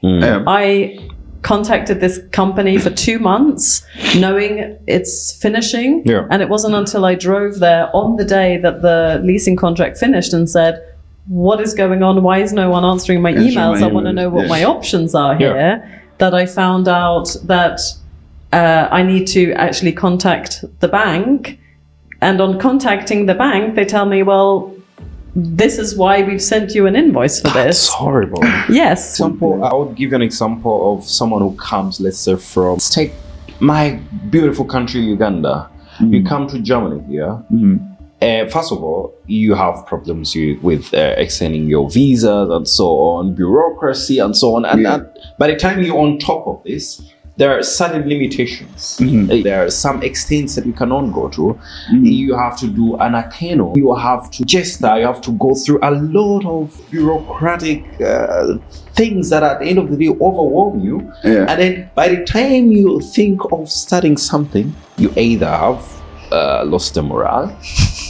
I contacted this company for 2 months knowing it's finishing. Yeah. And it wasn't until I drove there on the day that the leasing contract finished and said, what is going on? Why is no one answering my emails? I want to know what my options are here. That I found out that I need to actually contact the bank. And on contacting the bank, they tell me, well, this is why we've sent you an invoice for this. It's horrible. Yes. Example, I would give you an example of someone who comes, let's say, from, let's take my beautiful country, Uganda. You come to Germany here. First of all, you have problems with extending your visas and so on, bureaucracy and so on. And by the time you're on top of this, there are certain limitations. There are some extents that you cannot go to. You have to do an akeno. You have to register. You have to go through a lot of bureaucratic things that at the end of the day overwhelm you. And then by the time you think of starting something, you either have lost the morale,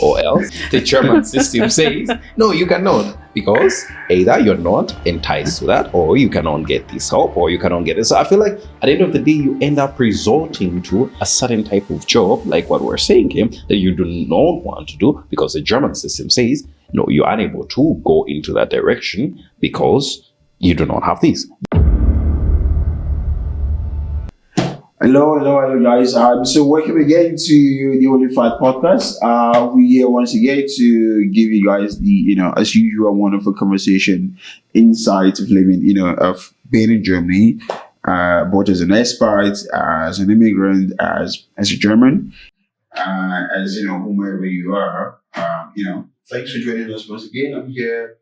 or else the German system says, no, you cannot, because either you're not enticed to that, or you cannot get this help, or you cannot get it. So I feel like at the end of the day, you end up resorting to a certain type of job, like what we're saying here, that you do not want to do, because the German system says, no, you're unable to go into that direction because you do not have this. Hello, guys. So welcome again to the Only Fight podcast. We here once again to give you guys the, as usual, wonderful conversation, insight of living, of being in Germany, both as an expert, as an immigrant, as a German, as whomever you are. Thanks for joining us once again. I'm here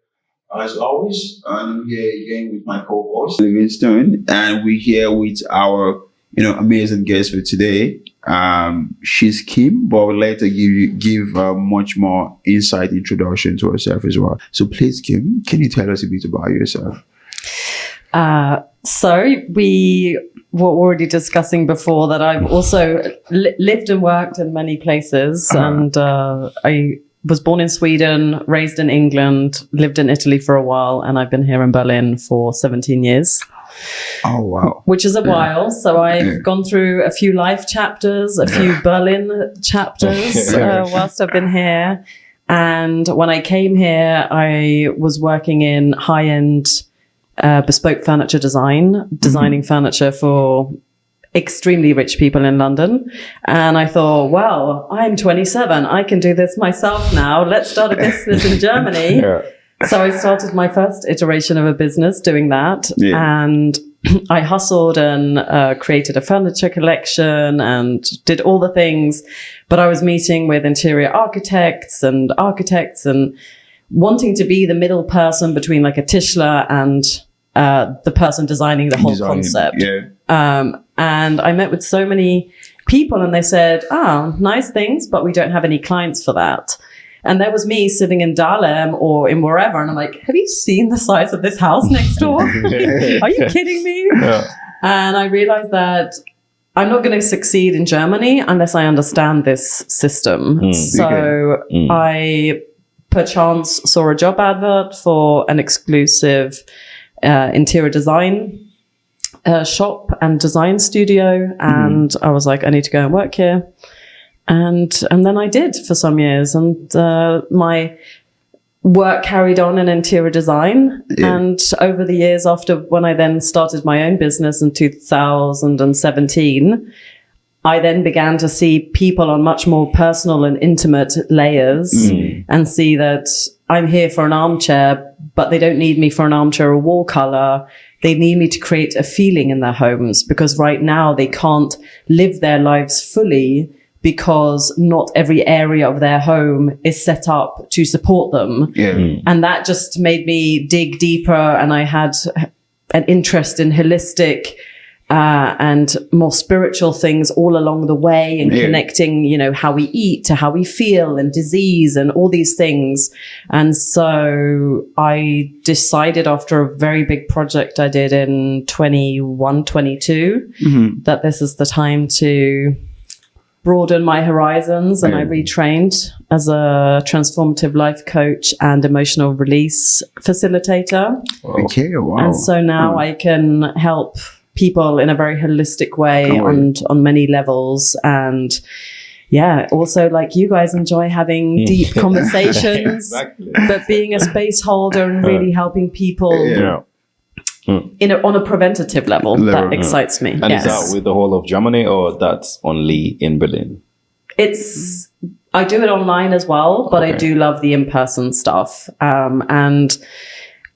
as always, and I'm here again with my co-host Livingstone, and we're here with our amazing guest for today. She's Kim, but I would like to give much more insight introduction to herself as well. So please, Kim, can you tell us a bit about yourself? So we were already discussing before that I've also lived and worked in many places, and I was born in Sweden, raised in England, lived in Italy for a while, and I've been here in Berlin for 17 years. Oh, wow. Which is a while. So I've gone through a few life chapters, a few Berlin chapters whilst I've been here. And when I came here, I was working in high-end bespoke furniture designing furniture for extremely rich people in London. And I thought, well, I'm 27. I can do this myself now. Let's start a business in Germany. So I started my first iteration of a business doing that. And I hustled and created a furniture collection and did all the things. But I was meeting with interior architects and wanting to be the middle person between like a Tischler and the person designing the whole concept. And I met with so many people and they said, nice things, but we don't have any clients for that. And there was me sitting in Dahlem or in wherever. And I'm like, have you seen the size of this house next door? Are you kidding me? And I realized that I'm not going to succeed in Germany unless I understand this system. So I perchance saw a job advert for an exclusive interior design shop and design studio. And I was like, I need to go and work here. And then I did for some years, and my work carried on in interior design. And over the years after, when I then started my own business in 2017, I then began to see people on much more personal and intimate layers and see that I'm here for an armchair, but they don't need me for an armchair or wall color. They need me to create a feeling in their homes, because right now they can't live their lives fully because not every area of their home is set up to support them. And that just made me dig deeper, and I had an interest in holistic and more spiritual things all along the way, and connecting, how we eat to how we feel and disease and all these things. And so I decided after a very big project I did in 21, 22, that this is the time to broadened my horizons, and I retrained as a transformative life coach and emotional release facilitator. Okay, wow. And so now I can help people in a very holistic way on many levels. And yeah, also like you guys enjoy having deep conversations, but being a space holder and really helping people on a preventative level, that excites me. And is that with the whole of Germany, or that's only in Berlin? I do it online as well, but I do love the in-person stuff. And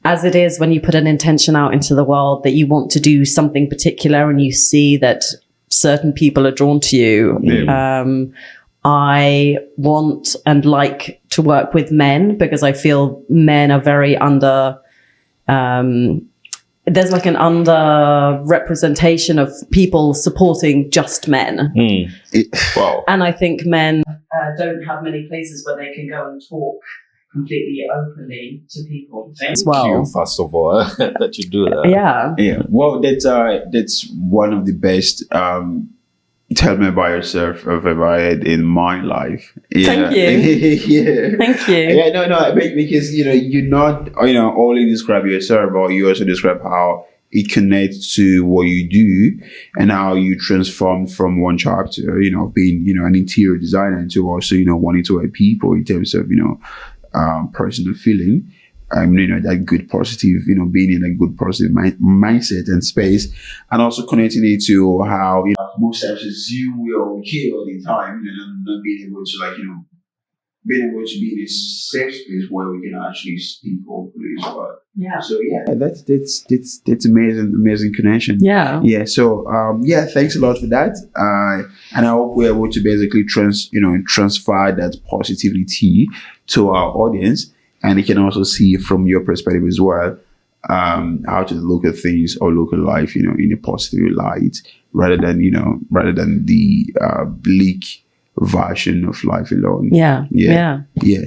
as it is, when you put an intention out into the world that you want to do something particular and you see that certain people are drawn to you, I want and like to work with men, because I feel men are very there's like an under representation of people supporting just men. Wow. And I think men don't have many places where they can go and talk completely openly to people as well. Thank you, first of all, that you do that. Yeah. Well, that's one of the best tell me about yourself I've ever had in my life. Thank you. Thank you. Yeah, no, because you're not only describe yourself, but you also describe how it connects to what you do and how you transform from one chapter, being an interior designer, to also wanting to help people in terms of personal feeling. That good positive, being in a good positive mindset and space, and also connecting it to how, most times assume we are okay all the time, and not being able to being able to be in a safe space where we can actually speak openly as well. Yeah. So that's amazing connection. Yeah. Yeah. So thanks a lot for that. And I hope we're able to basically transfer that positivity to our audience. And you can also see from your perspective as well, how to look at things or look at life, in a positive light, rather than the bleak version of life alone. Yeah.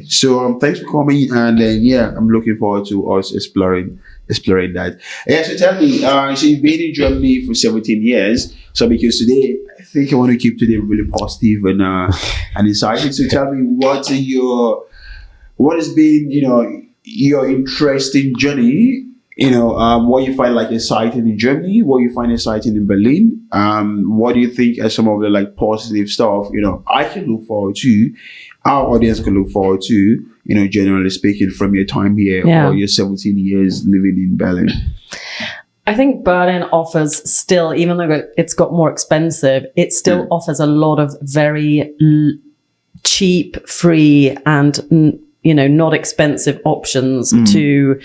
So thanks for coming, and then I'm looking forward to us exploring that. Yeah. So tell me, so you've been in Germany for 17 years. So because today, I think I want to keep today really positive and exciting. So tell me, what has been, your interesting journey, what you find exciting in Germany, what you find exciting in Berlin, what do you think are some of the positive stuff, I can look forward to, our audience can look forward to, generally speaking, from your time here or your 17 years living in Berlin? I think Berlin offers still, even though it's got more expensive, it still offers a lot of very cheap, free and not expensive options to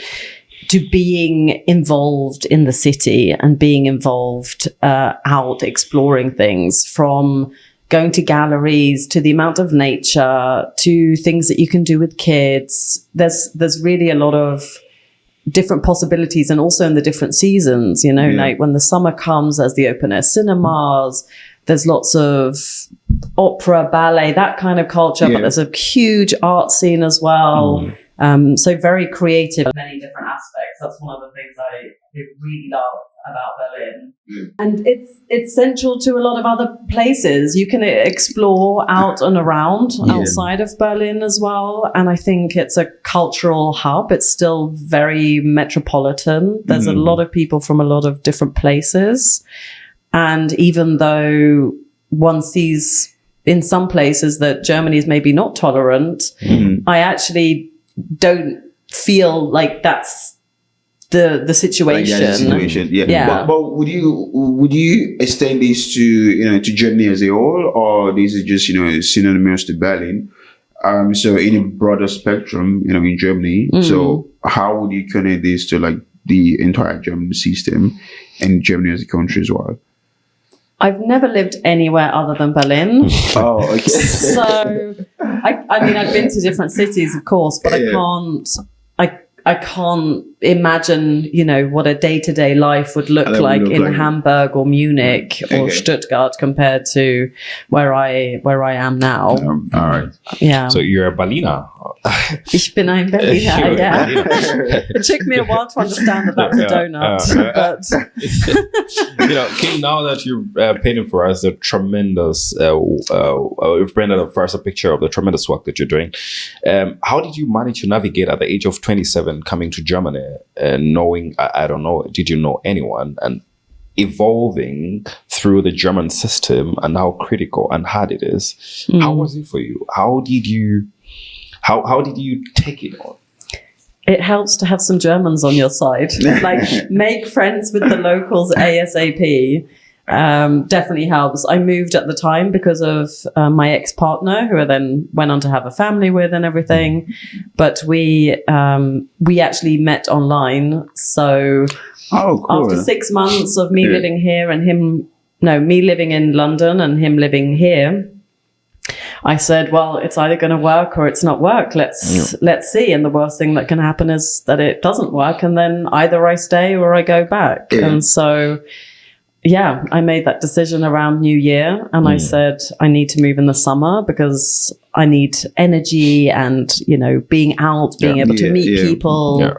being involved in the city and being involved out exploring things, from going to galleries to the amount of nature to things that you can do with kids. There's really a lot of different possibilities, and also in the different seasons, like when the summer comes, there's the open air cinemas, there's lots of opera, ballet, that kind of culture, but there's a huge art scene as well. So very creative in many different aspects. That's one of the things I really love about Berlin. And it's central to a lot of other places. You can explore out and around outside of Berlin as well. And I think it's a cultural hub. It's still very metropolitan. There's a lot of people from a lot of different places. And even though one sees in some places that Germany is maybe not tolerant, I actually don't feel like that's the situation. Yeah. But would you extend this to Germany as a whole, or this is just synonymous to Berlin? So in a broader spectrum, in Germany. So how would you connect this to the entire German system and Germany as a country as well? I've never lived anywhere other than Berlin. Oh, okay. So, I mean, I've been to different cities, of course, but I can't imagine, what a day-to-day life would look like in Hamburg or Munich or Stuttgart compared to where I am now. All right. Yeah. So you're a Berliner. Ich bin ein Berliner, yeah. It took me a while to understand that that's a donut. But Kim, now that you're painting for us a tremendous, you've painted for us a picture of the tremendous work that you're doing. How did you manage to navigate at the age of 27 coming to Germany and knowing, I don't know, did you know anyone, and evolving through the German system and how critical and hard it is? How was it for you? How did you take it on? It helps to have some Germans on your side. Like, make friends with the locals ASAP. Definitely helps. I moved at the time because of my ex-partner, who I then went on to have a family with and everything. But we actually met online. So after 6 months of me living here and me living in London and him living here, I said, well, it's either going to work or it's not work. Let's see. And the worst thing that can happen is that it doesn't work. And then either I stay or I go back. Yeah. And so, I made that decision around New Year. And I said, I need to move in the summer because I need energy and, being out, being able to meet people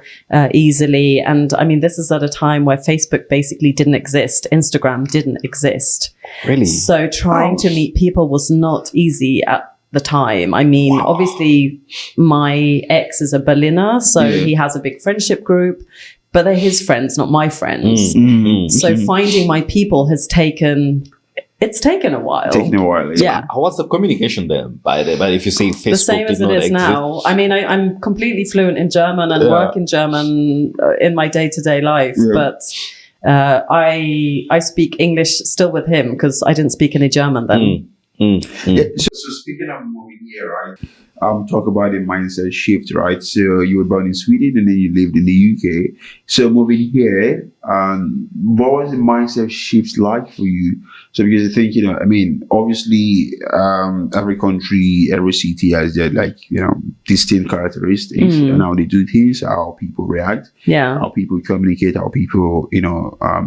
easily. And I mean, this is at a time where Facebook basically didn't exist. Instagram didn't exist. Really? So trying to meet people was not easy at the time. I mean, obviously my ex is a Berliner, so he has a big friendship group, but they're his friends, not my friends. So finding my people has taken a while. Yeah. How was the communication then? But if you say Facebook, the same as it is now. I mean, I'm completely fluent in German and work in German in my day-to-day life, but I speak English still with him because I didn't speak any German then. So speaking of moving here, right? Talk about the mindset shift, right? So you were born in Sweden and then you lived in the UK. So moving here, what was the mindset shift like for you? So because I think, obviously, every country, every city has their distinct characteristics and how they do things, how people react, how people communicate, how people,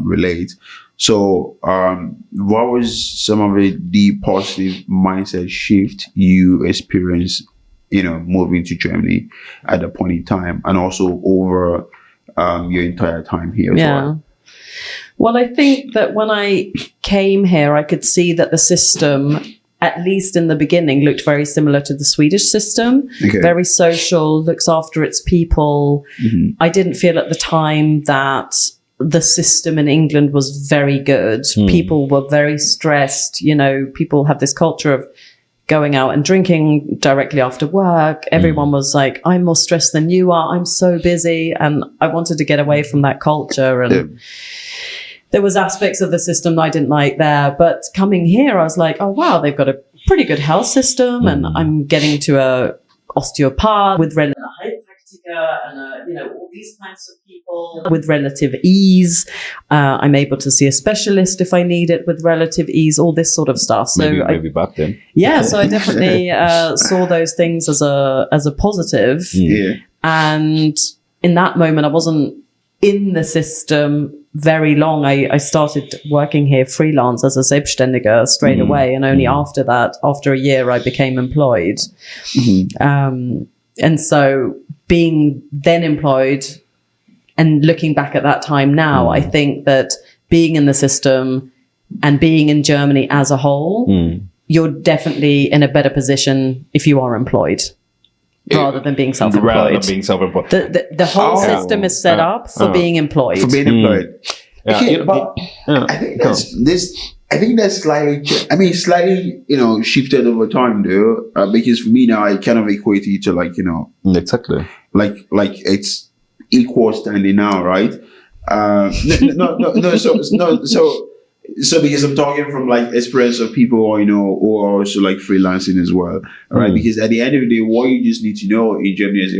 relate. So, what was some of the positive mindset shift you experienced, moving to Germany at that point in time, and also over your entire time here as well? Well, I think that when I came here, I could see that the system, at least in the beginning, looked very similar to the Swedish system. Very social, looks after its people. I didn't feel at the time that the system in England was very good. People were very stressed. People have this culture of going out and drinking directly after work. Everyone was like, I'm more stressed than you are. I'm so busy. And I wanted to get away from that culture. And there was aspects of the system that I didn't like there. But coming here, I was like, oh, wow, they've got a pretty good health system. And I'm getting to a osteopath with relative and all these kinds of people with relative ease. I'm able to see a specialist if I need it with relative ease, all this sort of stuff. So maybe back then. Yeah, so I definitely saw those things as a positive. And in that moment, I wasn't in the system very long. I started working here freelance as a Selbstständiger straight away. And only after that, after a year, I became employed. And so being then employed and looking back at that time now, I think that being in the system and being in Germany as a whole, you're definitely in a better position if you are employed rather than being self-employed. The whole system is set up for being employed. I think that's slightly, shifted over time though, because for me now, I kind of equate it to exactly. Like it's equal standing now, right? So because I'm talking from experience of people, who are also freelancing as well, right? Because at the end of the day, what you just need to know in Germany is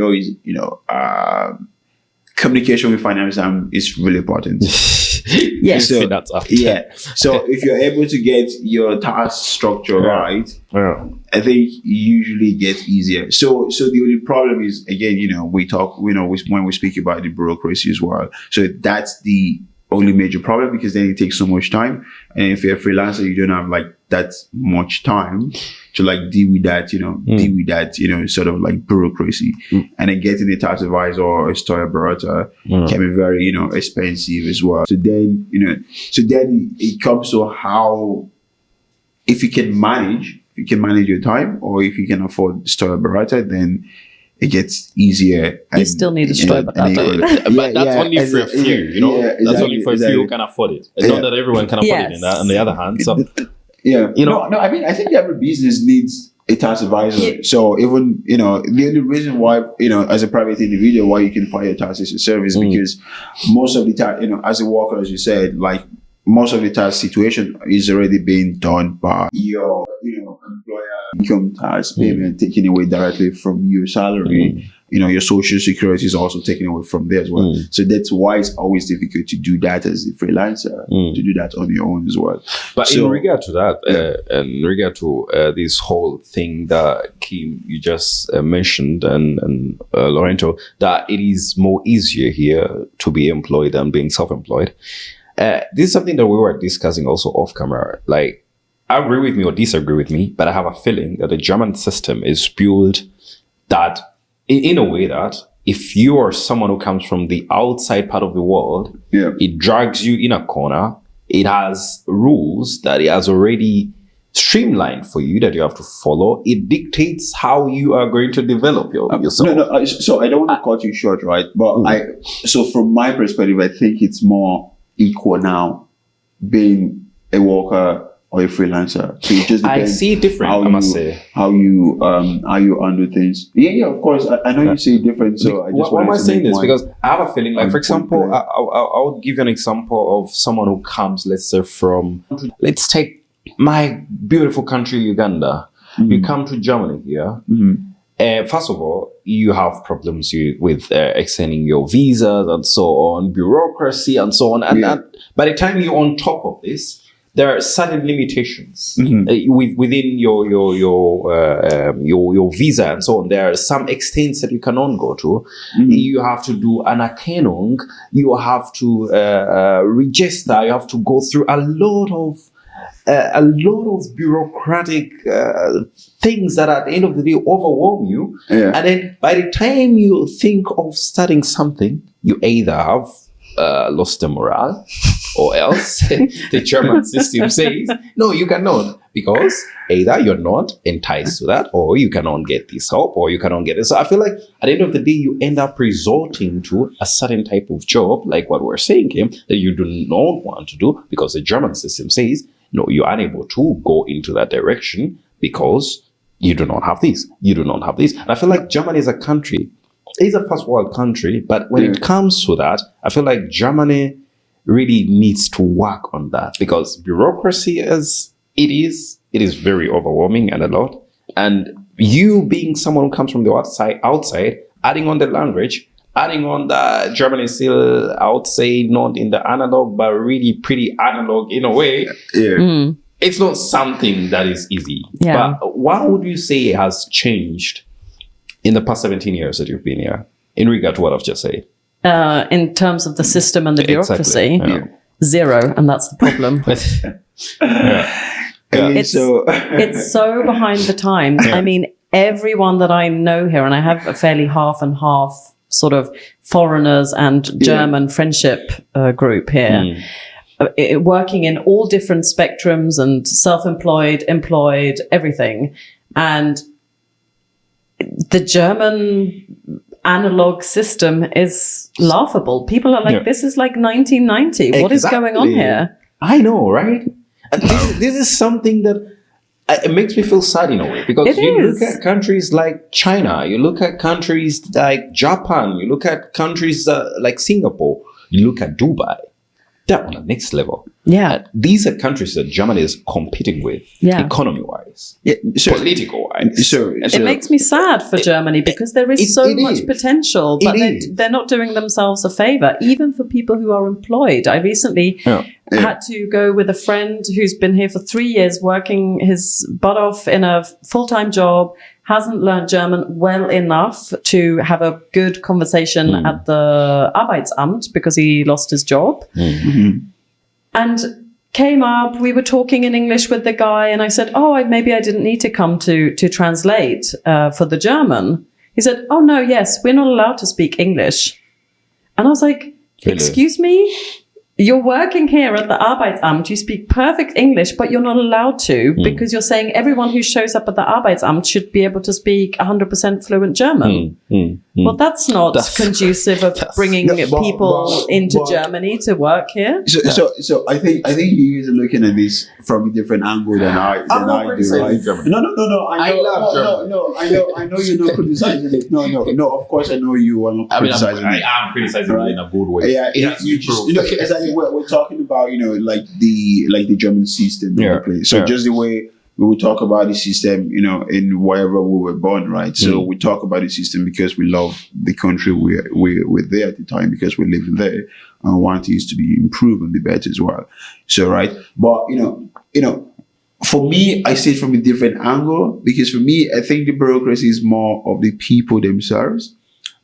communication with finance is really important. Yes. So, that's up. yeah. So if you're able to get your task structure right, I think usually it gets easier. So the only problem is, again, when we speak about the bureaucracy as well. So that's the only major problem, because then it takes so much time. And if you're a freelancer, you don't have like that much time to like deal with that, sort of like bureaucracy. And then getting a tax advisor or a storyboarder can be very, expensive as well. So then it comes to how, if you can manage your time, or if you can afford storyboarder, then it gets easier. You still need a storyboarder. But that's only for a few, that's only for a few who can afford it. It's not that everyone can afford it on the other hand. So I mean, I think every business needs a tax advisor. Yeah. So even, the only reason why, as a private individual, why you can file your taxes yourself is because most of the time, as a worker, as you said, like most of the tax situation is already being done by your, employer income tax payment taken away directly from your salary. Your social security is also taken away from there as well. So that's why it's always difficult to do that as a freelancer, to do that on your own as well. But in regard to that, in regard to this whole thing that Kim, you just mentioned, and Lorenzo, that it is more easier here to be employed than being self-employed. This is something that we were discussing also off camera. Like, agree with me or disagree with me, but I have a feeling that the German system is built that in a way that if you are someone who comes from the outside part of the world, it drags you in a corner. It has rules that it has already streamlined for you that you have to follow. It dictates how you are going to develop yourself. So I don't want to cut you short, right? But so from my perspective, I think it's more equal now, being a worker or a freelancer. So it just depends. I see it different, I must say. How you undo things. Yeah, of course. I know you see it different. So I just why am I saying this? Because I have a feeling, like, for example, I would give you an example of someone who comes, let's say, let's take my beautiful country, Uganda. You come to Germany here. First of all, you have problems with extending your visas and so on, bureaucracy and so on. And that, by the time you're on top of this, there are certain limitations within your visa and so on. There are some extents that you cannot go to. You have to do an Anerkennung. You have to register. You have to go through a lot of bureaucratic things that at the end of the day overwhelm you. And then by the time you think of starting something, you either have lost the morale, or else the German system says, no, you cannot, because either you're not enticed to that, or you cannot get this help, or you cannot get it. So I feel like at the end of the day, you end up resorting to a certain type of job, like what we're saying, Kim, that you do not want to do, because the German system says, no, you're unable to go into that direction because you do not have this. You do not have this. And I feel like Germany is a country, it's a first world country, but when it comes to that, I feel like Germany really needs to work on that, because bureaucracy as it is very overwhelming and a lot. And you being someone who comes from the outside, adding on the language, adding on that German is still, I would say, not in the analog, but really pretty analog in a way. It's not something that is easy. But what would you say has changed in the past 17 years that you've been here in regard to what I've just said? In terms of the system and the bureaucracy, zero, and that's the problem. It's so behind the times. I mean, everyone that I know here, and I have a fairly half and half sort of foreigners and German friendship group here, working in all different spectrums and self-employed, employed, everything. And the German analog system is laughable. People are like, this is like 1990. What is going on here? I know, right? And this is something that it makes me feel sad in a way, because look at countries like China, you look at countries like Japan, you look at countries like Singapore, you look at Dubai. They're on the next level. These are countries that Germany is competing with economy-wise. wise, So, political wise. It makes me sad for Germany because there is so much potential, but they're not doing themselves a favor, even for people who are employed. I recently had to go with a friend who's been here for 3 years, working his butt off in a full-time job, hasn't learned German well enough to have a good conversation at the Arbeitsamt because he lost his job. And came up, we were talking in English with the guy, and I said, maybe I didn't need to come to translate for the German. He said, oh, no, yes, we're not allowed to speak English. And I was like, excuse me? You're working here at the Arbeitsamt, you speak perfect English, but you're not allowed to because you're saying everyone who shows up at the Arbeitsamt should be able to speak 100% fluent German. Well, that's not conducive of bringing people into Germany to work here. So I think you guys are looking at this from a different angle than I do. Right? No. I love German. I know you're not criticizing it. No. Of course, I know you are not criticizing it. I am criticizing it in a good way. Yeah, exactly. We're talking about, like the German system. So just the way we would talk about the system, in wherever we were born, right? So we talk about the system because we love the country we're there at the time, because we live there and want it to be improved and be better as well. So, right. But, for me, I see it from a different angle, because for me, I think the bureaucracy is more of the people themselves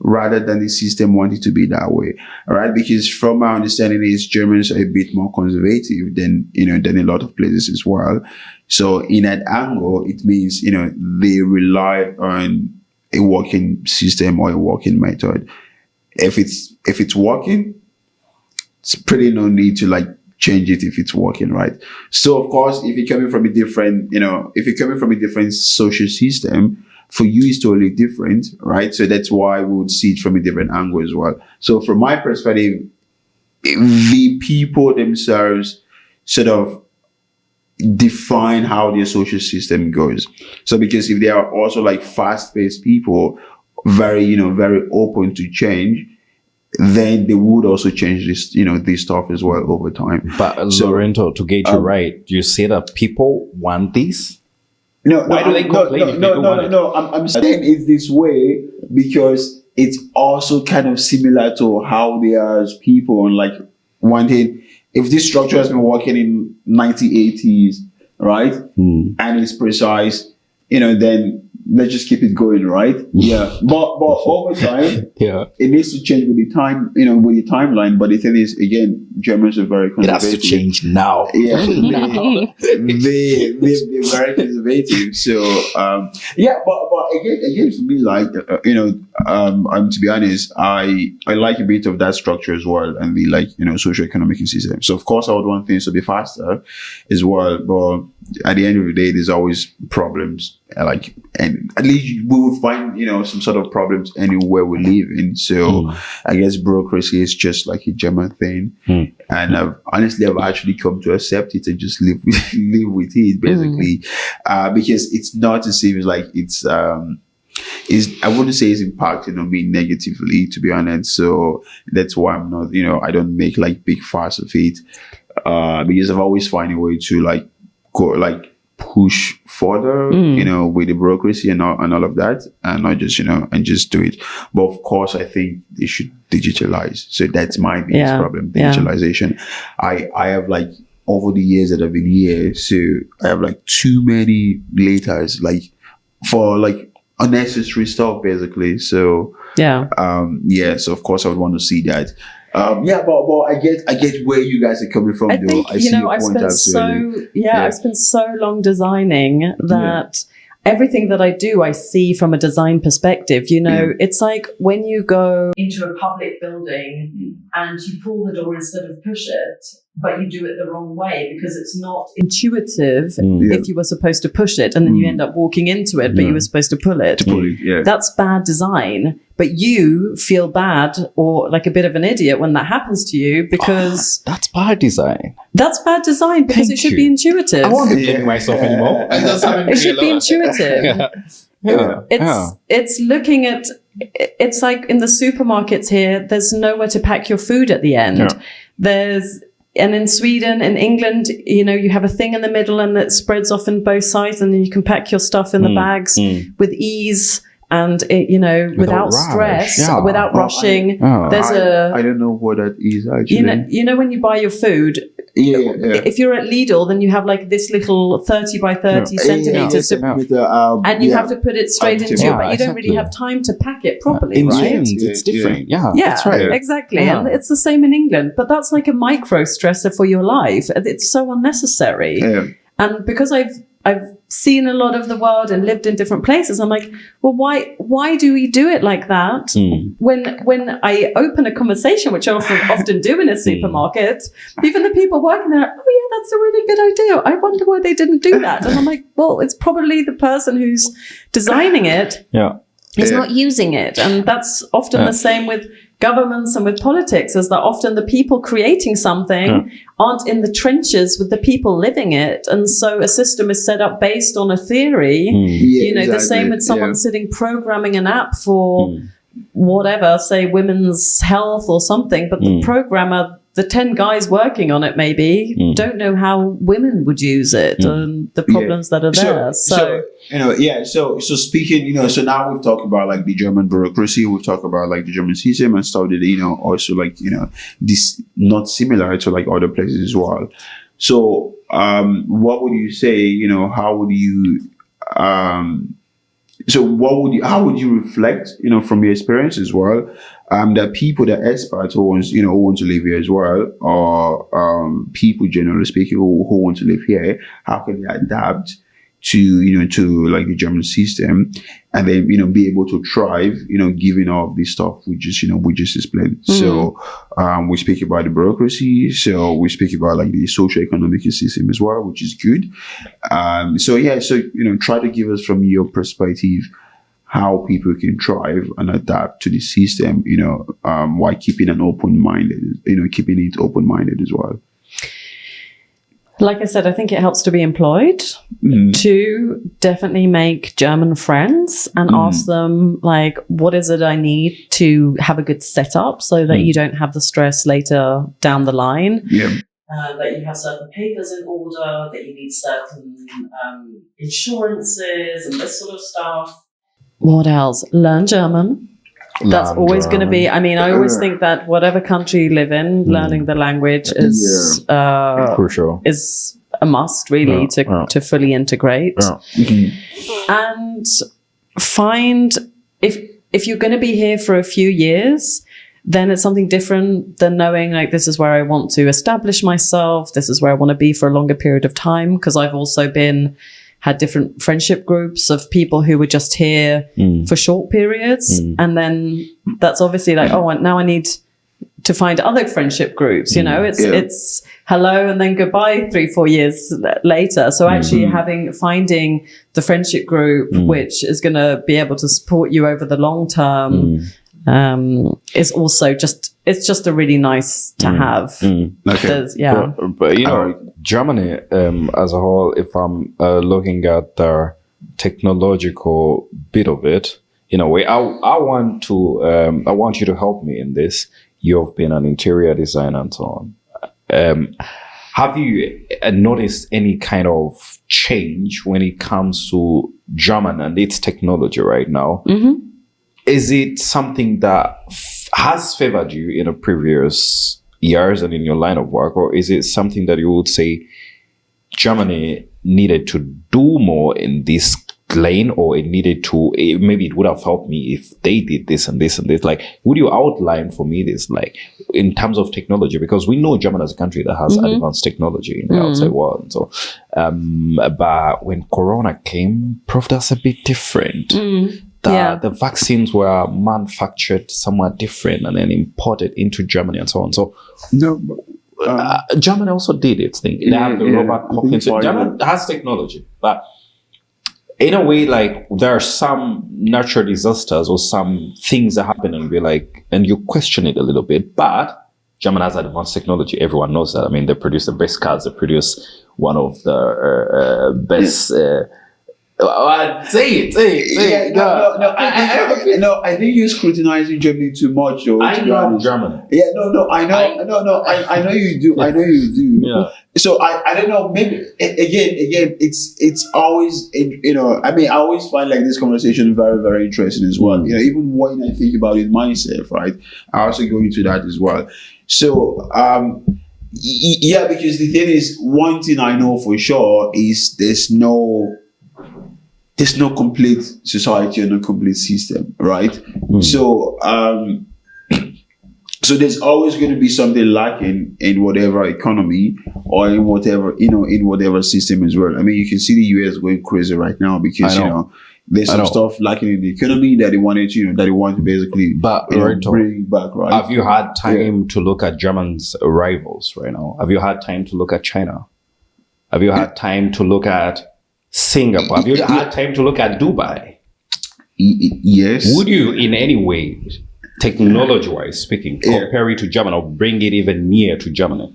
rather than the system wanting to be that way. All right. Because from my understanding is Germans are a bit more conservative than a lot of places as well. So in that angle, it means, they rely on a working system or a working method. If it's working, it's pretty no need to change it if it's working, right? So of course, if you're coming from a different social system, for you it's totally different, right? So that's why we would see it from a different angle as well. So from my perspective, the people themselves sort of define how their social system goes. So because if they are also fast-paced people, very open to change, then they would also change this stuff as well over time. But Lorenzo, to get you right, you say that people want this? Why do they complain? No. I'm saying it's this way because it's also kind of similar to how they are as people and wanting. If this structure has been working in 1980s, right, and it's precise, then let's just keep it going, right? Yeah. But over time, it needs to change with the time, with the timeline. But the thing is, again, Germans are very conservative. It has to change now. Yeah. They're very conservative. So, but again, for me, to be honest, I like a bit of that structure as well, and the socio-economic system. So of course I would want things to be faster as well, but at the end of the day, there's always problems. And at least we will find, some sort of problems anywhere we live in. So I guess bureaucracy is just like a German thing. And I've actually come to accept it and just live with it, basically. Because it's not as if it's I wouldn't say it's impacting on me negatively, to be honest. So that's why I'm not, I don't make big fuss of it. Because I've always found a way to go push further, with the bureaucracy and all of that, and not just, and just do it. But of course, I think they should digitalize. So that's my biggest problem, digitalization. I have over the years that I've been here, so I have too many letters, for unnecessary stuff, basically. So so of course I would want to see that. But I get where you guys are coming from. I think, I've spent so long designing that everything that I do, I see from a design perspective. It's like when you go into a public building and you pull the door instead of push it, but you do it the wrong way because it's not intuitive if you were supposed to push it, and then you end up walking into it, but you were supposed to pull it. That's bad design. But you feel bad or like a bit of an idiot when that happens to you because... that's bad design. That's bad design because it should be intuitive. I won't be blaming myself anymore. It should be intuitive. It's looking at... It's like in the supermarkets here, there's nowhere to pack your food at the end. There's and in Sweden, in England, you have a thing in the middle and it spreads off in both sides, and then you can pack your stuff in the bags with ease. And without stress, without rushing. I don't know what that is actually. When you buy your food, if you're at Lidl, then you have like this little 30 by 30 centimeters, and you have to put it straight into it, but you don't really have time to pack it properly, right? It's different. Yeah, that's right. Exactly. And it's the same in England, but that's like a micro stressor for your life. It's so unnecessary. And because I've seen a lot of the world and lived in different places, I'm like, well, why do we do it like that? When I open a conversation, which I often do in a supermarket, even the people working there, oh yeah, that's a really good idea. I wonder why they didn't do that. And I'm like, well, it's probably the person who's designing it is not using it. And that's often the same with governments and with politics, is that often the people creating something aren't in the trenches with the people living it. And so a system is set up based on a theory. Exactly. The same with someone sitting programming an app for whatever, say women's health or something, but the programmer, the 10 guys working on it maybe don't know how women would use it and the problems that are there. So speaking, so now we've talked about like the German bureaucracy, we've talked about like the German system and stuff that, also like, this not similar to like other places as well. So what would you say, how would you, how would you reflect, from your experience as well, that people, that experts who want to live here as well, or people generally speaking who want to live here, how can they adapt to like the German system, and then be able to thrive, given all of this stuff we just explained. So we speak about the bureaucracy, so we speak about like the socio-economic system as well, which is good. Try to give us from your perspective how people can thrive and adapt to the system, while keeping it open-minded as well. Like I said, I think it helps to be employed. To definitely make German friends and ask them, like, what is it I need to have a good setup so that you don't have the stress later down the line. That you have certain papers in order, that you need certain insurances and this sort of stuff. What else? Learn German. That's always going to be, I always think that whatever country you live in, learning the language is crucial. Is a must, really, to fully integrate. And find, if you're going to be here for a few years, then it's something different than knowing like this is where I want to establish myself. This is where I want to be for a longer period of time. Because I've also had different friendship groups of people who were just here for short periods. And then that's obviously like, now I need to find other friendship groups, it's hello and then goodbye 3-4 years later. So actually finding the friendship group, which is going to be able to support you over the long term, is also it's just a really nice to have. Okay. But Germany as a whole, if I'm looking at the technological bit of it, in a way, I want you to help me in this. You've been an interior designer and so on. Have you noticed any kind of change when it comes to German and its technology right now? Is it something that has favored you in the previous years and in your line of work, or is it something that you would say Germany needed to do more in this lane, or maybe it would have helped me if they did this and this and this? Like, would you outline for me this, like, in terms of technology? Because we know Germany as a country that has advanced technology in the outside world. So, but when Corona came, proved us a bit different. The vaccines were manufactured somewhat different and then imported into Germany and so on. So Germany also did its thing. They have the Robert Hopkins. Germany has technology, but in a way, like, there are some natural disasters or some things that happen and you question it a little bit, but Germany has advanced technology. Everyone knows that. They produce the best cars. They produce one of the best Say it. No, I think you're scrutinizing Germany too much, though. I love Germany. Yeah, I know you do. I know you do. Yeah. So I don't know. Maybe again, it's always, I mean, I always find like this conversation very, very interesting as well. Even when I think about it myself, right? I also go into that as well. So yeah, because the thing is, one thing I know for sure is there's no complete society or no complete system, right? So so there's always going to be something lacking in whatever economy or in whatever in whatever system as well. I mean, you can see the US going crazy right now because there's some stuff lacking in the economy that they wanted to basically bring back, right? Have you had time to look at Germany's rivals right now? Have you had time to look at China? Have you had time to look at Singapore? Have you had time to look at Dubai? Yes. Would you in any way, technology-wise speaking, compare it to Germany or bring it even near to Germany?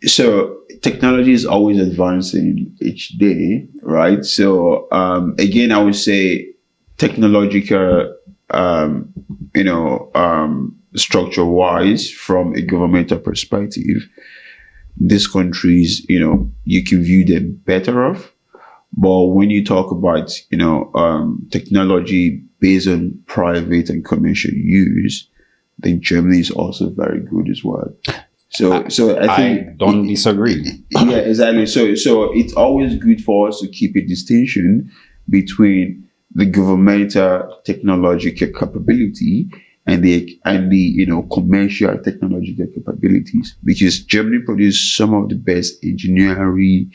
So technology is always advancing each day, right? So again, I would say technological, structure-wise, from a governmental perspective, these countries, you can view them better off. But when you talk about, technology based on private and commercial use, then Germany is also very good as well. So I think I don't disagree. Yeah, exactly. So it's always good for us to keep a distinction between the governmental technological capability and the commercial technological capabilities, because Germany produces some of the best engineering,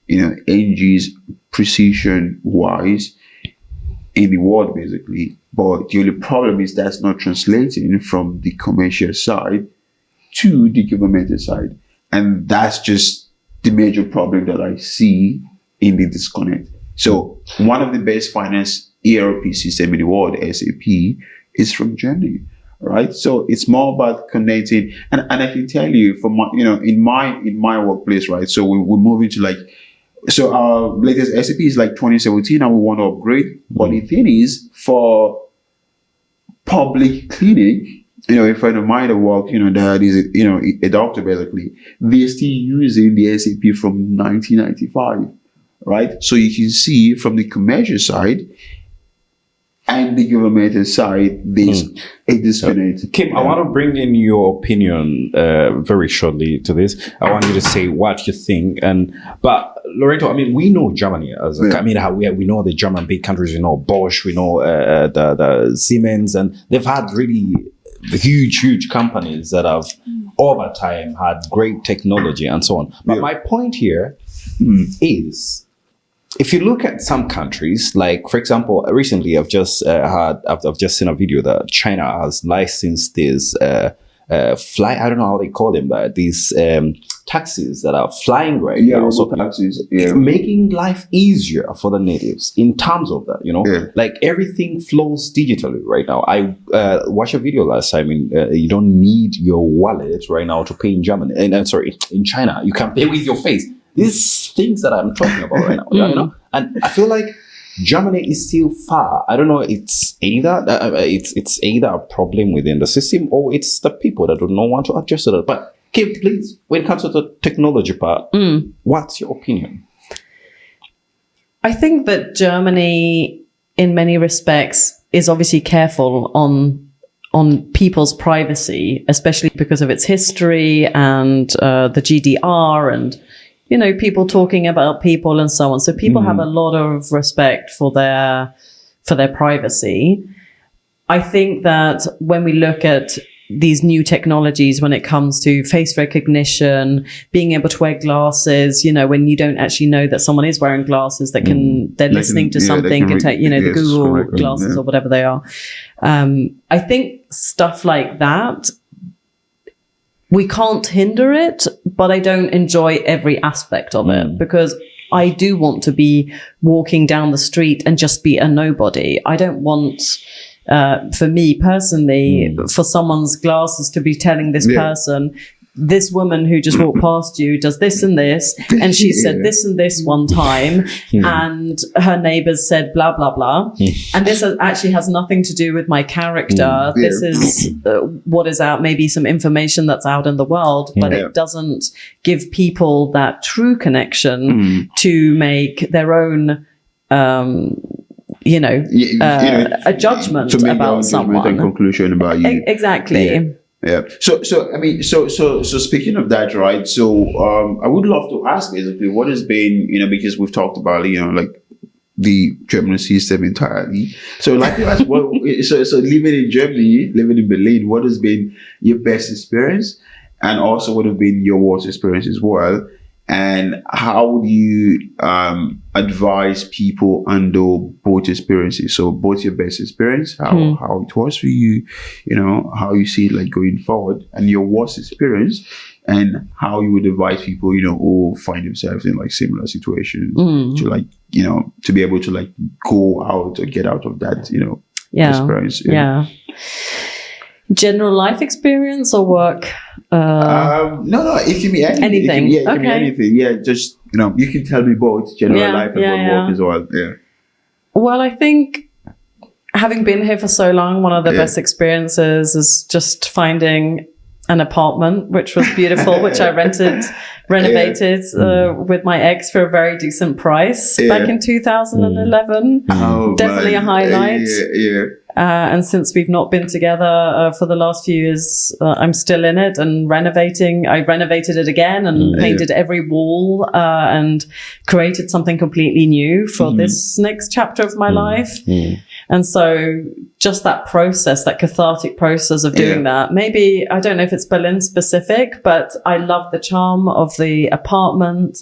engines, precision wise in the world basically. But the only problem is that's not translating from the commercial side to the governmental side, and that's just the major problem that I see in the disconnect. So one of the best finance ERP system in the world, SAP, is from Germany, right? So it's more about connecting, and I can tell you from my, in my workplace, right? So we're moving to so our latest SAP is 2017, and we want to upgrade. But the thing is, for public clinic, a friend of mine that worked, that is, a doctor basically, they're still using the SAP from 1995, right? So you can see from the commercial side and the governmental side, there's a disconnect. Kim, I want to bring in your opinion very shortly to this. I want you to say what you think. But Loreto, I mean, we know Germany as we know the German big countries. We know Bosch, we know the Siemens, and they've had really huge companies that have over time had great technology and so on. But my point here is, if you look at some countries, like for example, recently I've just seen a video that China has licensed these I don't know how they call them, but these taxis that are flying right now. So taxis, making life easier for the natives in terms of that, like everything flows digitally right now. I watched a video last time. You don't need your wallet right now to pay in Germany. In China, you can pay with your face. These things that I'm talking about right now, and I feel like Germany is still far. I don't know. It's either it's either a problem within the system or it's the people that do not want to adjust to that. But Kim, please, when it comes to the technology part, what's your opinion? I think that Germany, in many respects, is obviously careful on people's privacy, especially because of its history and the GDR and people talking about people and so on. So people have a lot of respect for their privacy. I think that when we look at these new technologies, when it comes to face recognition, being able to wear glasses, when you don't actually know that someone is wearing glasses, they're listening to something, can take, the Google glasses or whatever they are. I think stuff like that, we can't hinder it, but I don't enjoy every aspect of it, because I do want to be walking down the street and just be a nobody. I don't want, for me personally, for someone's glasses to be telling this person, this woman who just walked past you does this and this, and she said this and this one time, and her neighbors said blah, blah, blah. And this actually has nothing to do with my character. This is what is out, maybe some information that's out in the world, but it doesn't give people that true connection to make their own, a judgment about someone. And conclusion about you. Exactly. Yeah. So speaking of that, right? So, I would love to ask basically what has been, because we've talked about, like the German system entirely. So, like you asked, so living in Germany, living in Berlin, what has been your best experience, and also what have been your worst experience as well? And how would you advise people under both experiences? So both your best experience, how it was for you, how you see it like going forward, and your worst experience, and how you would advise people, who find themselves in like similar situations to like, to be able to like go out or get out of that, experience. Yeah. General life experience or work? No, it can be anything. It can be anything. Yeah, just, you can tell me both general life and work as well. Yeah. Well, I think having been here for so long, one of the best experiences is just finding an apartment, which was beautiful, which I renovated with my ex for a very decent price back in 2011. Definitely a highlight. And since we've not been together for the last few years, I'm still in it and renovating. I renovated it again and painted every wall and created something completely new for this next chapter of my life. And so just that process, that cathartic process of doing that, maybe, I don't know if it's Berlin specific, but I love the charm of the apartment.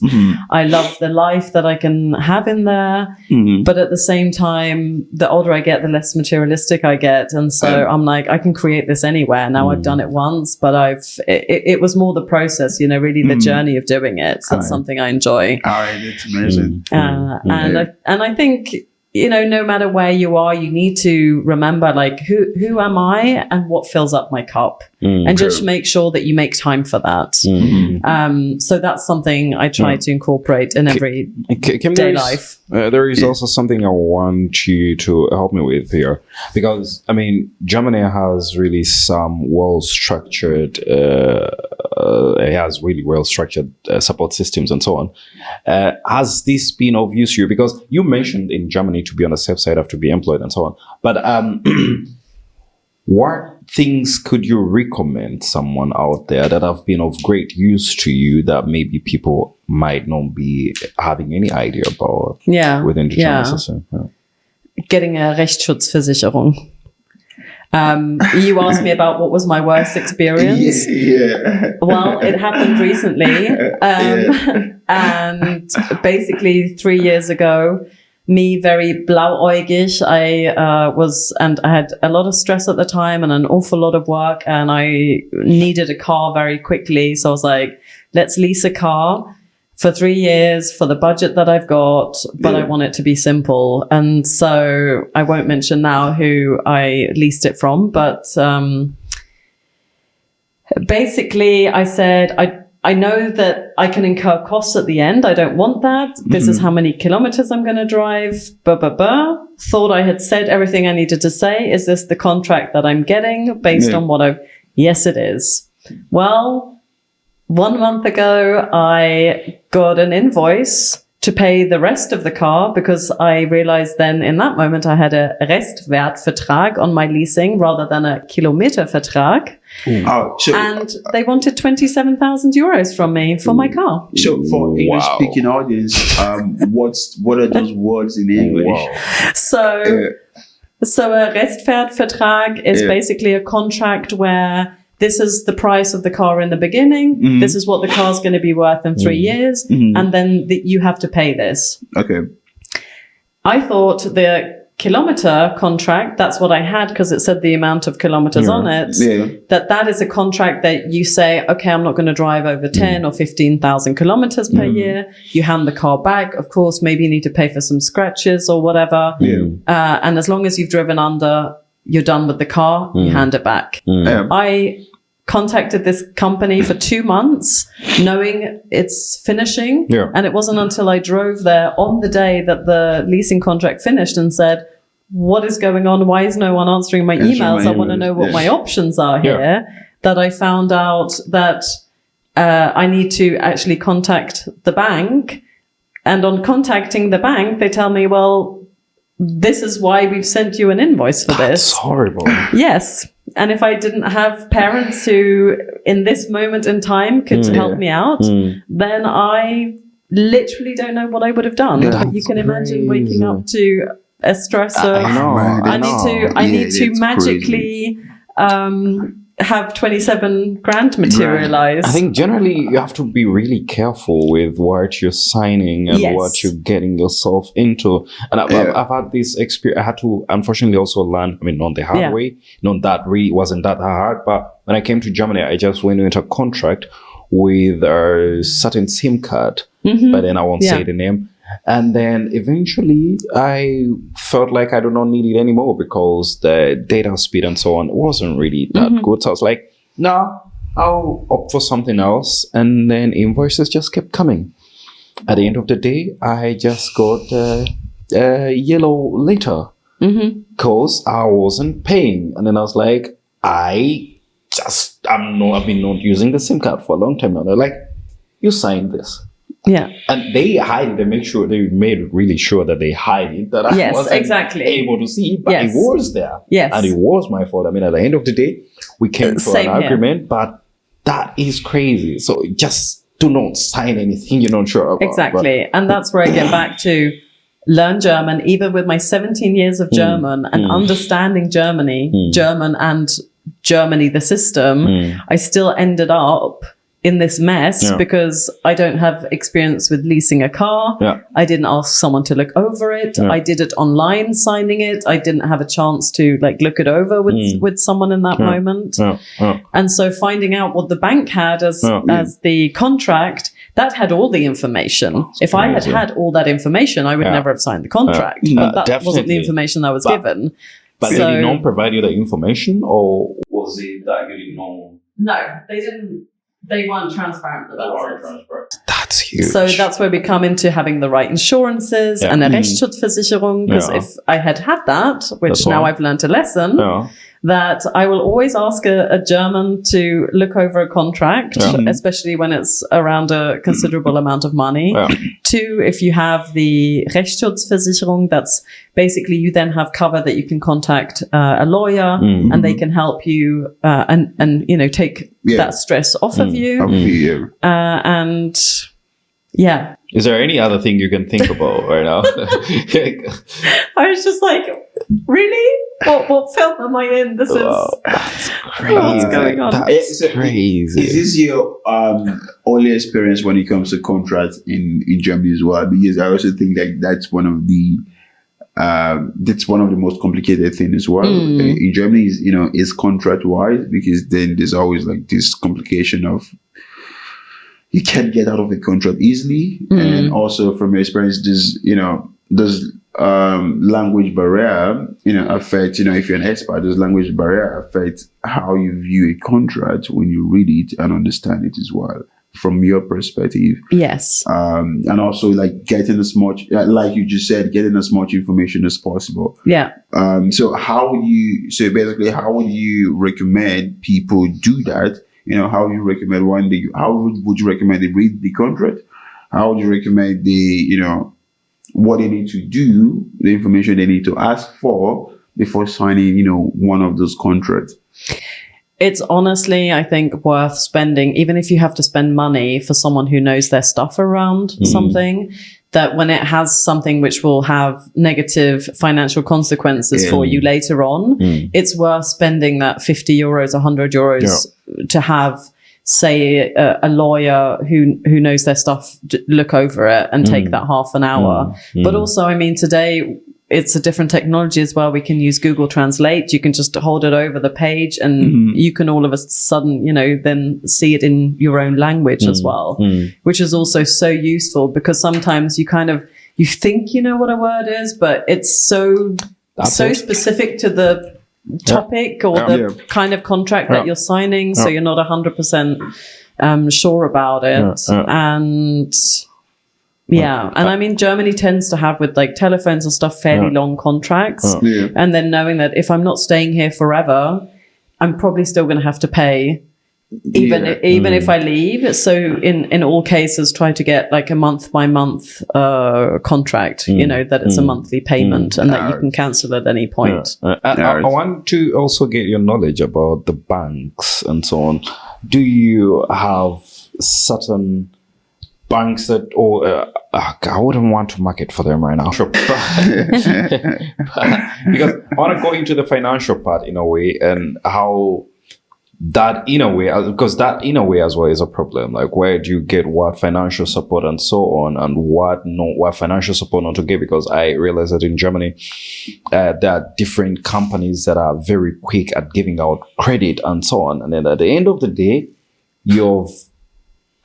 I love the life that I can have in there. But at the same time, the older I get, the less materialistic I get. And so I'm like, I can create this anywhere. Now I've done it once, but it was more the process, really the journey of doing it. So that's something I enjoy. All right, it's amazing. And I think, no matter where you are, you need to remember, like, who am I and what fills up my cup? And just make sure that you make time for that. So that's something I try to incorporate in every day life. There is also something I want you to help me with here. Because, Germany has really some well-structured, it has really well-structured support systems and so on. Has this been of use to you? Because you mentioned in Germany to be on the safe side, have to be employed and so on. But what things could you recommend someone out there that have been of great use to you that maybe people might not be having any idea about within the German system? Getting a Rechtsschutzversicherung. You asked me about what was my worst experience. Well, it happened recently. And basically 3 years ago, me very blauäugig, I had a lot of stress at the time and an awful lot of work, and I needed a car very quickly. So I was like, let's lease a car for 3 years for the budget that I've got, but I want it to be simple. And so I won't mention now who I leased it from, but basically I said, I know that I can incur costs at the end. I don't want that. This is how many kilometers I'm going to drive. Thought I had said everything I needed to say. Is this the contract that I'm getting based on what I've... Yes, it is. Well, 1 month ago, I got an invoice to pay the rest of the car because I realized then in that moment I had a Restwertvertrag on my leasing rather than a Kilometervertrag. And they wanted 27,000 euros from me for my car. So for English-speaking audience, what are those words in English? So a Restwertvertrag is basically a contract where this is the price of the car in the beginning. This is what the car's going to be worth in 3 years. And then you have to pay this. Okay. I thought the kilometer contract, that's what I had because it said the amount of kilometers on it, that is a contract that you say, okay, I'm not going to drive over 10 or 15,000 kilometers per year. You hand the car back. Of course, maybe you need to pay for some scratches or whatever. And as long as you've driven under, you're done with the car, you hand it back. I contacted this company for 2 months, knowing it's finishing. Yeah. And it wasn't until I drove there on the day that the leasing contract finished and said, what is going on? Why is no one answering my emails? I want to know what my options are here. That I found out that I need to actually contact the bank. And on contacting the bank, they tell me, well, this is why we've sent you an invoice for this. That's horrible. Yes. And if I didn't have parents who, in this moment in time, could help me out, then I literally don't know what I would have done. But you can imagine waking up to a stress of I need to magically have 27 grand materialize. I think generally you have to be really careful with what you're signing and what you're getting yourself into. And I've had this experience. I had to unfortunately also learn, not the hard way, not that really wasn't that hard, but when I came to Germany, I just went into a contract with a certain SIM card, but then I won't say the name. And then eventually I felt like I do not need it anymore because the data speed and so on wasn't really that good. So I was like, no, I'll opt for something else. And then invoices just kept coming. At the end of the day, I just got a yellow letter because I wasn't paying. And then I was like, I've been not using the SIM card for a long time now. They're like, you signed this. Yeah. And they hide it. They made it really sure that they hide it. That I wasn't able to see it, but it was there. Yes. And it was my fault. At the end of the day, we came to an agreement, but that is crazy. So just do not sign anything you're not sure about. Exactly. And that's where I get back to learn German, even with my 17 years of German and understanding German and Germany, the system, I still ended up in this mess because I don't have experience with leasing a car. Yeah. I didn't ask someone to look over it. Yeah. I did it online, signing it. I didn't have a chance to look it over with someone in that moment. Yeah. Yeah. And so finding out what the bank had as the contract, that had all the information. If I had had all that information, I would never have signed the contract. But that definitely wasn't the information I was given. But they did not provide you the information, or was it that you didn't know? No, they didn't. They weren't transparent about it. That's huge. So that's where we come into having the right insurances and a Rechtsschutzversicherung. Because if I had that, which now I've learned a lesson, that I will always ask a German to look over a contract, especially when it's around a considerable amount of money. Yeah. 2, if you have the Rechtsschutzversicherung, that's basically you then have cover that you can contact a lawyer and they can help you and take that stress off of you. And is there any other thing you can think about right now? I was just like, really? What film am I in? This is crazy. What's going on? That's crazy. Is this your only experience when it comes to contracts in Germany as well? Because I also think that that's one of the most complicated things as well. In Germany, is contract wise, because then there's always this complication of you can't get out of the contract easily, and also from your experience, does language barrier affect, if you're an expert, does language barrier affect how you view a contract when you read it and understand it as well from your perspective? Yes. And also getting as much, like you just said, getting as much information as possible. Yeah. So how would you recommend people do that? How would you recommend how would you recommend they read the contract? How would you recommend what they need to do, the information they need to ask for before signing, one of those contracts? It's honestly, I think, worth spending, even if you have to spend money for someone who knows their stuff around something, that when it has something which will have negative financial consequences for you later on, it's worth spending that 50 euros, 100 euros to have, say, a lawyer who knows their stuff look over it and take that half an hour. But also, today it's a different technology as well. We can use Google Translate. You can just hold it over the page and you can all of a sudden, then see it in your own language as well, which is also so useful because sometimes you think you know what a word is, but it's so specific to the topic or the kind of contract that you're signing, so you're not 100% sure about it. And and I mean, Germany tends to have with like telephones and stuff fairly long contracts, and then knowing that if I'm not staying here forever, I'm probably still going to have to pay. Even if I leave, so in all cases, try to get like a month by month contract. That it's a monthly payment and that you can cancel at any point. I want to also get your knowledge about the banks and so on. Do you have certain banks that, or I wouldn't want to market for them right now, sure. Because I want to go into the financial part in a way, and how that in a way, because that in a way as well is a problem. Like, where do you get what financial support and so on, and what financial support not to get? Because I realize that in Germany, there are different companies that are very quick at giving out credit and so on. And then at the end of the day, you're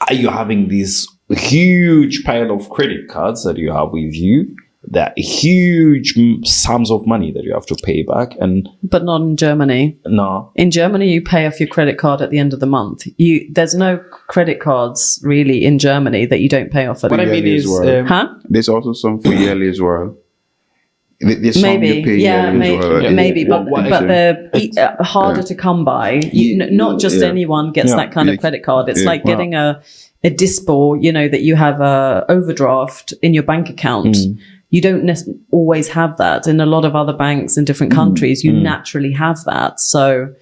having this huge pile of credit cards that you have with you, that huge sums of money that you have to pay back. But not in Germany. No. In Germany, you pay off your credit card at the end of the month. There's no credit cards really in Germany that you don't pay off at the end. What I mean is, there's also some for yearly as well. There's maybe, but they're harder to come by. Not just anyone gets that kind of credit card. It's like getting a dispo, that you have a overdraft in your bank account. You don't always have that. In a lot of other banks in different countries, you naturally have that. So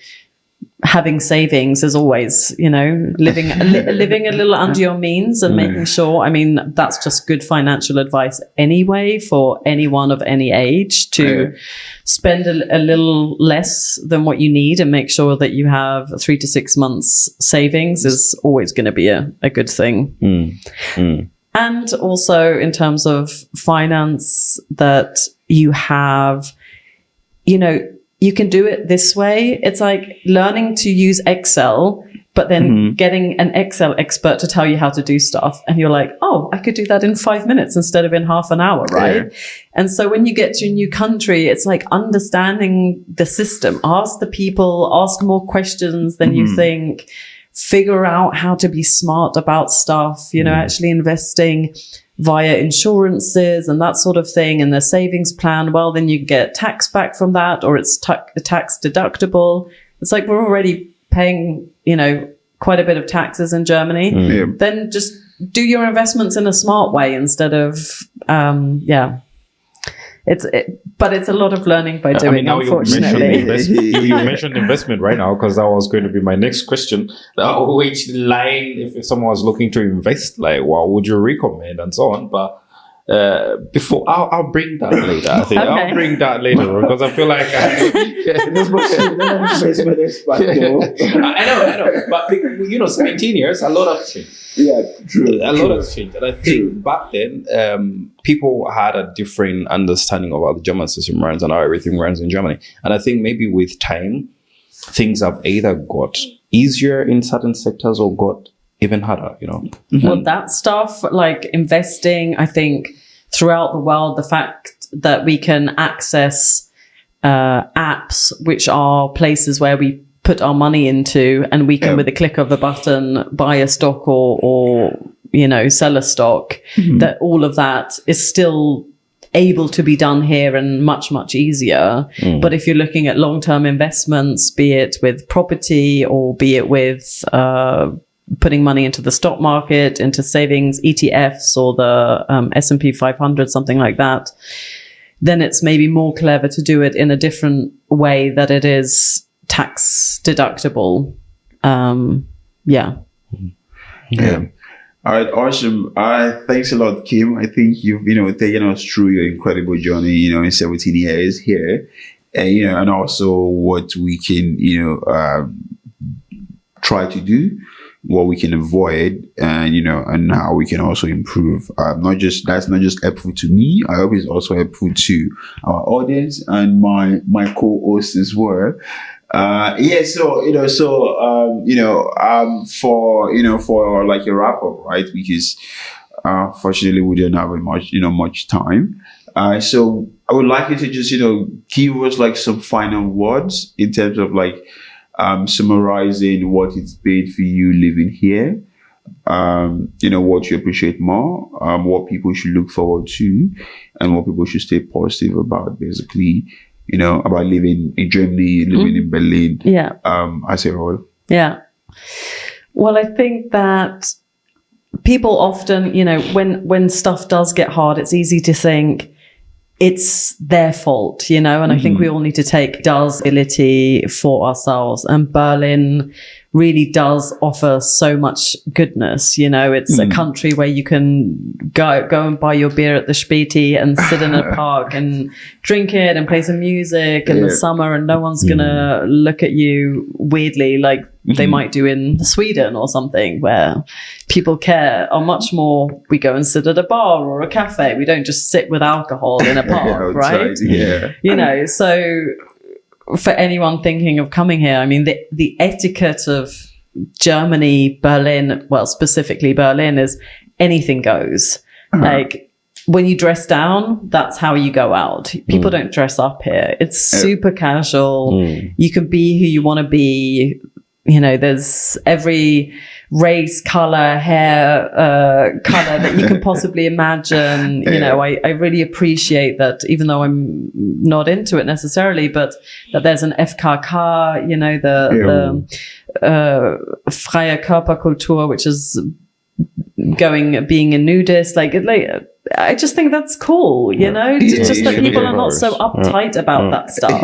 having savings is always, living a little under your means and making sure. I mean, that's just good financial advice anyway for anyone of any age, to spend a little less than what you need and make sure that you have 3 to 6 months savings is always going to be a good thing. And also in terms of finance, that you have, you can do it this way. It's like learning to use Excel, but then getting an Excel expert to tell you how to do stuff. And you're like, oh, I could do that in 5 minutes instead of in half an hour, right? And so when you get to a new country, it's like understanding the system. Ask the people, ask more questions than you think. Figure out how to be smart about stuff, actually investing via insurances and that sort of thing, and the savings plan. Well, then you get tax back from that, or it's tax deductible. It's like we're already paying, quite a bit of taxes in Germany. Then just do your investments in a smart way instead of, but it's a lot of learning by doing, unfortunately. You mentioned investment right now, because that was going to be my next question. Which line, if someone was looking to invest, like, what would you recommend and so on? But before, I'll bring that later. I think I'll bring that later, because I feel like I know, but 17 years, a lot of change. Yeah, true. A lot has changed. And I think back then, people had a different understanding of how the German system runs and how everything runs in Germany. And I think maybe with time, things have either got easier in certain sectors or got even harder, Well, that stuff, like investing, I think throughout the world, the fact that we can access apps, which are places where we put our money into, and we can, with a click of a button, buy a stock or sell a stock, that all of that is still able to be done here and much, much easier. But if you're looking at long-term investments, be it with property or be it with putting money into the stock market, into savings, ETFs, or the S&P 500, something like that, then it's maybe more clever to do it in a different way that it is tax deductible. Yeah. All right, awesome. Thanks a lot, Kim. I think you've taken us through your incredible journey, in 17 years here, and and also what we can try to do, what we can avoid, and and how we can also improve. That's not just helpful to me. I hope it's also helpful to our audience and my co-hosts as well. For like a wrap up, right? Because Fortunately, we don't have much time. So I would like you to just, give us like some final words in terms of like summarizing what it's been for you living here. What you appreciate more, what people should look forward to, and what people should stay positive about, basically, about living in Germany, living in Berlin. Yeah. As a whole. Yeah. Well, I think that people often, when stuff does get hard, it's easy to think it's their fault, and I think we all need to take responsibility for ourselves. And Berlin really does offer so much goodness. It's a country where you can go and buy your beer at the Späti and sit in a park and drink it and play some music in the summer, and no one's gonna look at you weirdly like they might do in Sweden or something, where people care much more. We go and sit at a bar or a cafe. We don't just sit with alcohol in a park, right? Yeah. So for anyone thinking of coming here, I mean, the etiquette of Germany, Berlin, well, specifically Berlin, is anything goes. Like, when you dress down, that's how you go out. People don't dress up here. It's super casual. You can be who you want to be. There's every race, color, hair, color that you can possibly imagine. I really appreciate that, even though I'm not into it necessarily, but that there's an FKK, the Freie Körperkultur, which is being a nudist. I just think that's cool, just that people are not so uptight about that stuff,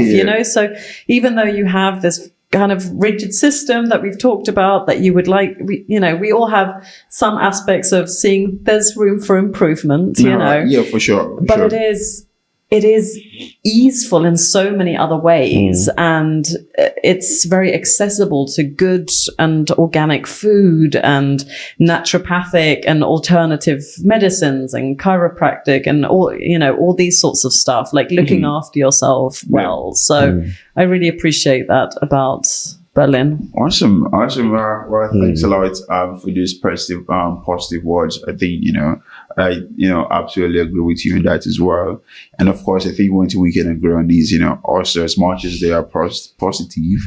So even though you have this kind of rigid system that we've talked about, that you would like, we all have some aspects of seeing there's room for improvement, Yeah, for sure. But it is easeful in so many other ways, and it's very accessible to good and organic food and naturopathic and alternative medicines and chiropractic and all these sorts of stuff, like looking after yourself well. So I really appreciate that about Berlin. Awesome. Well, thanks a lot for these positive words. I think, I absolutely agree with you on that as well. And of course, I think we can agree on these, also, as much as they are positive,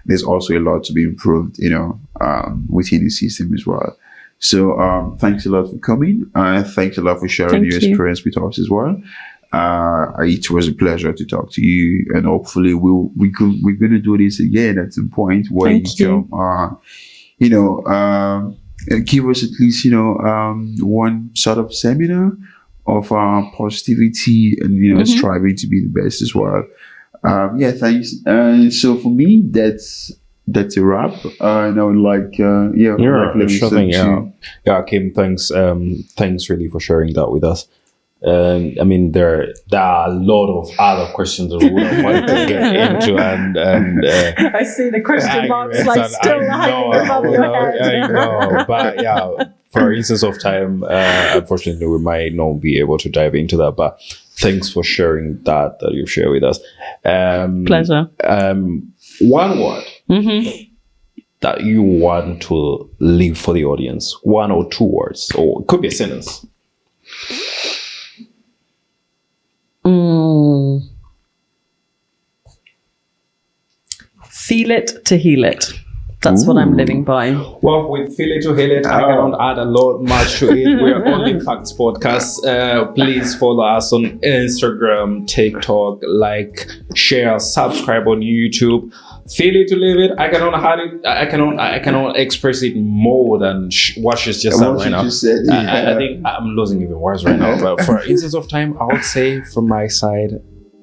there's also a lot to be improved, within the system as well. So thanks a lot for coming. Thanks a lot for sharing your experience with us as well. It was a pleasure to talk to you, and hopefully we're going to do this again at some point where give us at least one sort of seminar of positivity and striving to be the best as well. Thanks. So for me, that's a wrap. And I would like Kim, thanks really for sharing that with us. I mean, there are a lot of other questions that we would want to get into, and I see the question marks still hanging above your head. I know, but for instance of time, unfortunately, we might not be able to dive into that. But thanks for sharing that you've shared with us. Pleasure. One word that you want to leave for the audience, 1 or 2 words, or it could be a sentence. Feel it to heal it. That's what I'm living by. Well, with Feel It to Heal It, I cannot add a lot much to it. We're Only Facts Podcast. Please follow us on Instagram, TikTok, share, subscribe on YouTube. Feel it to live it. I cannot express it more than what she's just said right now. I think I'm losing even words right now. But for instance of time, I would say from my side,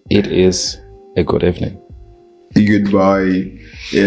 it is a good evening. Goodbye. Yeah.